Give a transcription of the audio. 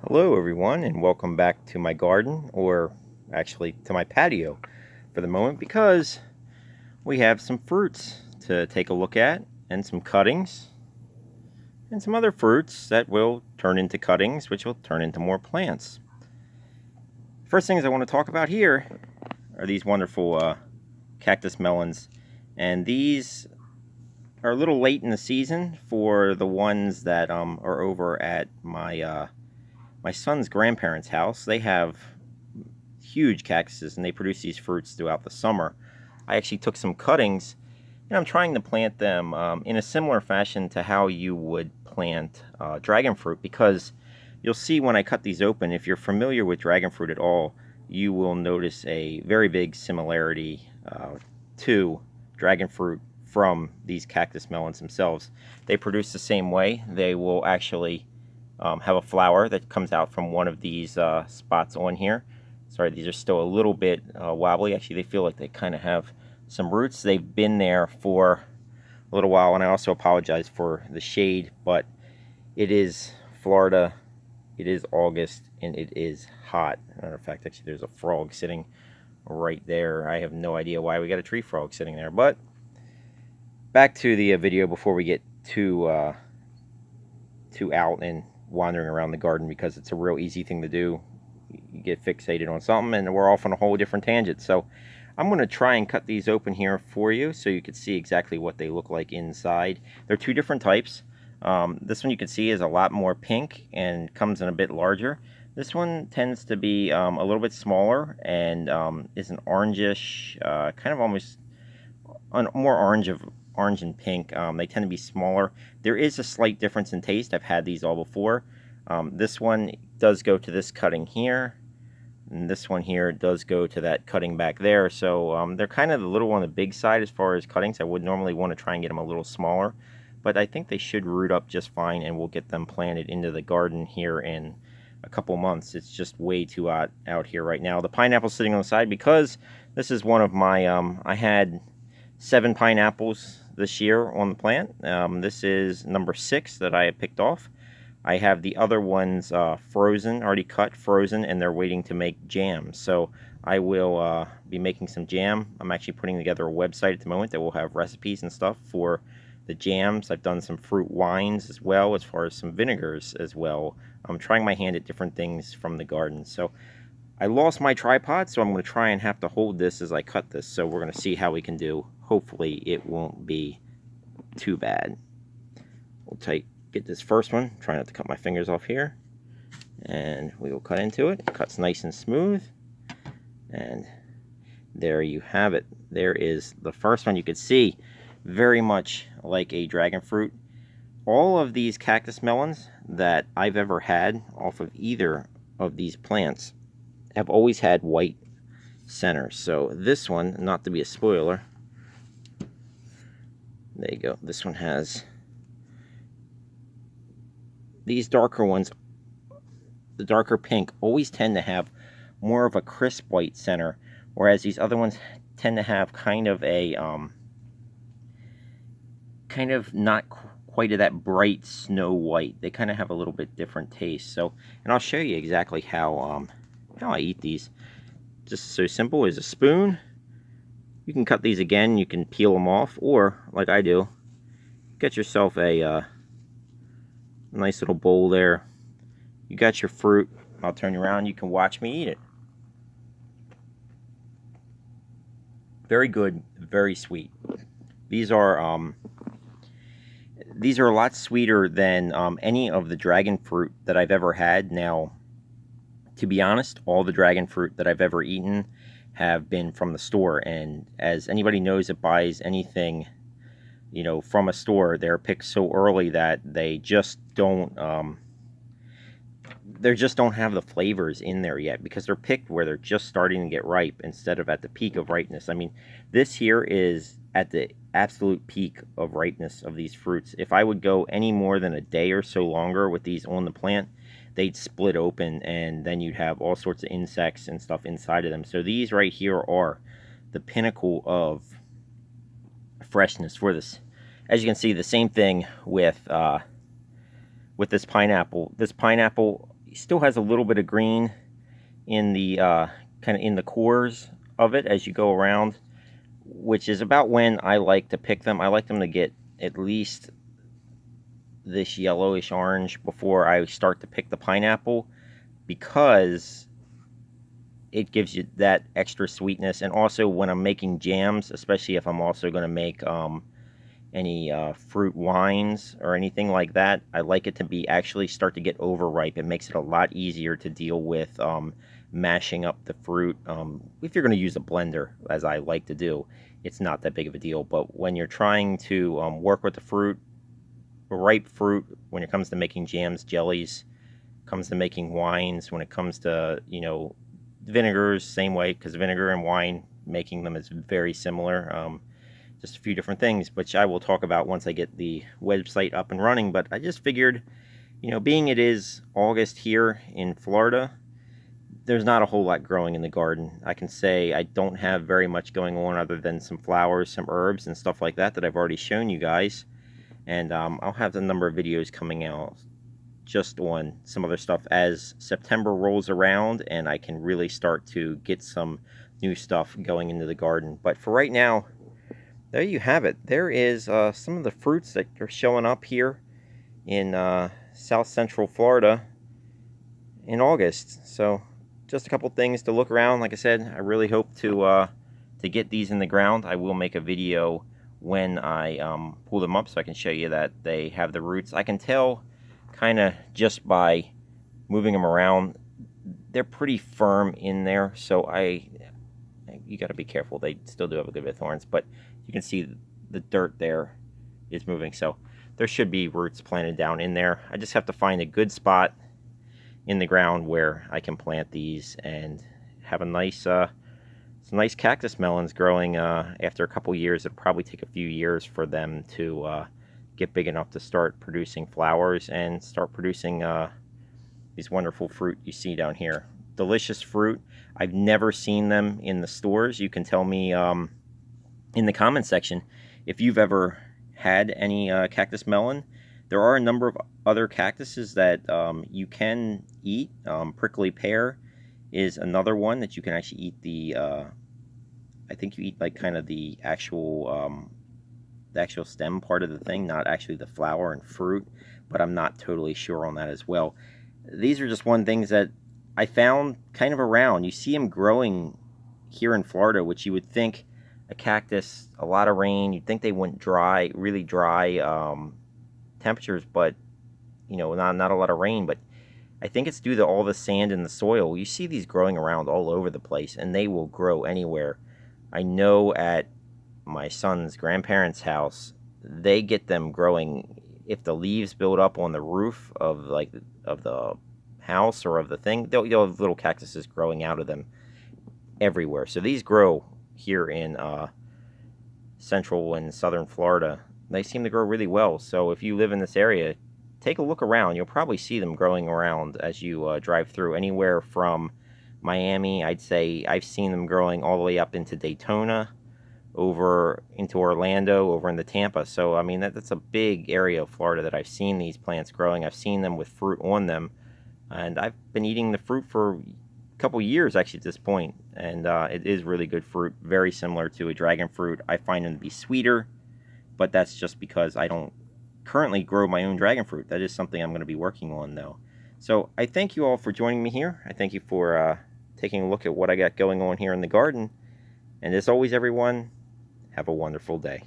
Hello everyone, and welcome back to my garden, or actually to my patio for the moment, because we have some fruits to take a look at and some cuttings and some other fruits that will turn into cuttings, which will turn into more plants. First things I want to talk about here are these wonderful cactus melons, and these are a little late in the season for the ones that are over at my son's grandparents' house. They have huge cactuses and they produce these fruits throughout the summer. I actually took some cuttings and I'm trying to plant them in a similar fashion to how you would plant dragon fruit, because you'll see when I cut these open, if you're familiar with dragon fruit at all, you will notice a very big similarity to dragon fruit from these cactus melons themselves. They produce the same way. They will actually have a flower that comes out from one of these spots on here. Sorry, these are still a little bit wobbly. Actually, they feel like they kind of have some roots. They've been there for a little while, and I also apologize for the shade, but it is Florida, it is August, and it is hot. Matter of fact, actually, there's a frog sitting right there. I have no idea why we got a tree frog sitting there, but back to the video before we get too out and wandering around the garden, because it's a real easy thing to do. You get fixated on something and we're off on a whole different tangent. So I'm going to try and cut these open here for you so you can see exactly what they look like inside. They're two different types. This one you can see is a lot more pink and comes in a bit larger. This one tends to be a little bit smaller and is an orangish, kind of almost more orange and pink. They tend to be smaller. There is a slight difference in taste. I've had these all before. This one does go to this cutting here, and this one here does go to that cutting back there. So they're kind of a little on the big side as far as cuttings. I would normally want to try and get them a little smaller, but I think they should root up just fine, and we'll get them planted into the garden here in a couple months. It's just way too hot out here right now. The pineapple's sitting on the side because this is one of my, I had 7 pineapples this year on the plant. This is number 6 that I had picked off. I have the other ones frozen, already cut, frozen, and they're waiting to make jam. So I will be making some jam. I'm actually putting together a website at the moment that will have recipes and stuff for the jams. I've done some fruit wines as well, as far as some vinegars as well. I'm trying my hand at different things from the garden. So I lost my tripod, so I'm going to try and have to hold this as I cut this. So we're going to see how we can do. Hopefully it won't be too bad. We'll get this first one. Try not to cut my fingers off here. And we will cut into it. It cuts nice and smooth. And there you have it. There is the first one. You can see very much like a dragon fruit. All of these cactus melons that I've ever had off of either of these plants have always had white centers. So this one, not to be a spoiler, there you go. This one has these darker ones. The darker pink always tend to have more of a crisp white center, whereas these other ones tend to have kind of a kind of not quite of that bright snow white. They kind of have a little bit different taste. So, and I'll show you exactly how I eat these. Just so simple as a spoon. You can cut these again. You can peel them off, or like I do, get yourself a nice little bowl there. You got your fruit. I'll turn you around. You can watch me eat it. Very good, very sweet. These are a lot sweeter than any of the dragon fruit that I've ever had. Now, to be honest, all the dragon fruit that I've ever eaten have been from the store, and as anybody knows that buys anything, you know, from a store, they're picked so early that they just don't have the flavors in there yet, because they're picked where they're just starting to get ripe instead of at the peak of ripeness. I mean, this here is at the absolute peak of ripeness of these fruits. If I would go any more than a day or so longer with these on the plant, they'd split open, and then you'd have all sorts of insects and stuff inside of them. So these right here are the pinnacle of freshness for this. As you can see, the same thing with this pineapple. This pineapple, still has a little bit of green in the kind of in the cores of it as you go around, which is about when I like to pick them. I like them to get at least this yellowish orange before I start to pick the pineapple, because it gives you that extra sweetness. And also when I'm making jams, especially if I'm also going to make any fruit wines or anything like that, I like it to be actually start to get overripe. It makes it a lot easier to deal with mashing up the fruit. If you're going to use a blender, as I like to do, it's not that big of a deal. But when you're trying to work with the fruit, ripe fruit, when it comes to making jams, jellies, comes to making wines, when it comes to, you know, vinegars, same way, because vinegar and wine, making them is very similar. Just a few different things, which I will talk about once I get the website up and running. But I just figured, you know, being it is August here in Florida, there's not a whole lot growing in the garden. I can say I don't have very much going on other than some flowers, some herbs, and stuff like that I've already shown you guys. And I'll have a number of videos coming out just on some other stuff as September rolls around and I can really start to get some new stuff going into the garden. But for right now, there you have it. There is some of the fruits that are showing up here in South Central Florida in August. So just a couple things to look around. Like I said, I really hope to get these in the ground. I will make a video when I pull them up so I can show you that they have the roots. I can tell kind of just by moving them around, they're pretty firm in there. So you got to be careful. They still do have a good bit of thorns, but you can see the dirt there is moving. So there should be roots planted down in there. I just have to find a good spot in the ground where I can plant these and have a nice some nice cactus melons growing after a couple years. It'll probably take a few years for them to get big enough to start producing flowers and start producing these wonderful fruit you see down here. Delicious fruit. I've never seen them in the stores. You can tell me in the comment section if you've ever had any cactus melon. There are a number of other cactuses that you can eat. Prickly pear is another one that you can actually eat the I think you eat like kind of the actual stem part of the thing, not actually the flower and fruit, but I'm not totally sure on that as well. These are just one things that I found kind of around. You see them growing here in Florida, which you would think a cactus, a lot of rain, you'd think they wouldn't dry, really dry temperatures, but you know, not a lot of rain, but I think it's due to all the sand in the soil. You see these growing around all over the place, and they will grow anywhere. I know at my son's grandparents' house, they get them growing. If the leaves build up on the roof of the house or of the thing, you'll have little cactuses growing out of them everywhere. So these grow here in central and southern Florida. They seem to grow really well. So if you live in this area, take a look around. You'll probably see them growing around as you drive through. Anywhere from Miami, I'd say I've seen them growing all the way up into Daytona, over into Orlando, over into Tampa. So I mean that's a big area of Florida that I've seen these plants growing. I've seen them with fruit on them, and I've been eating the fruit for a couple years actually at this point, and it is really good fruit, very similar to a dragon fruit. I find them to be sweeter, but that's just because I don't currently grow my own dragon fruit. That is something I'm going to be working on though. So I thank you all for joining me here. I thank you for taking a look at what I got going on here in the garden, and as always, everyone, have a wonderful day.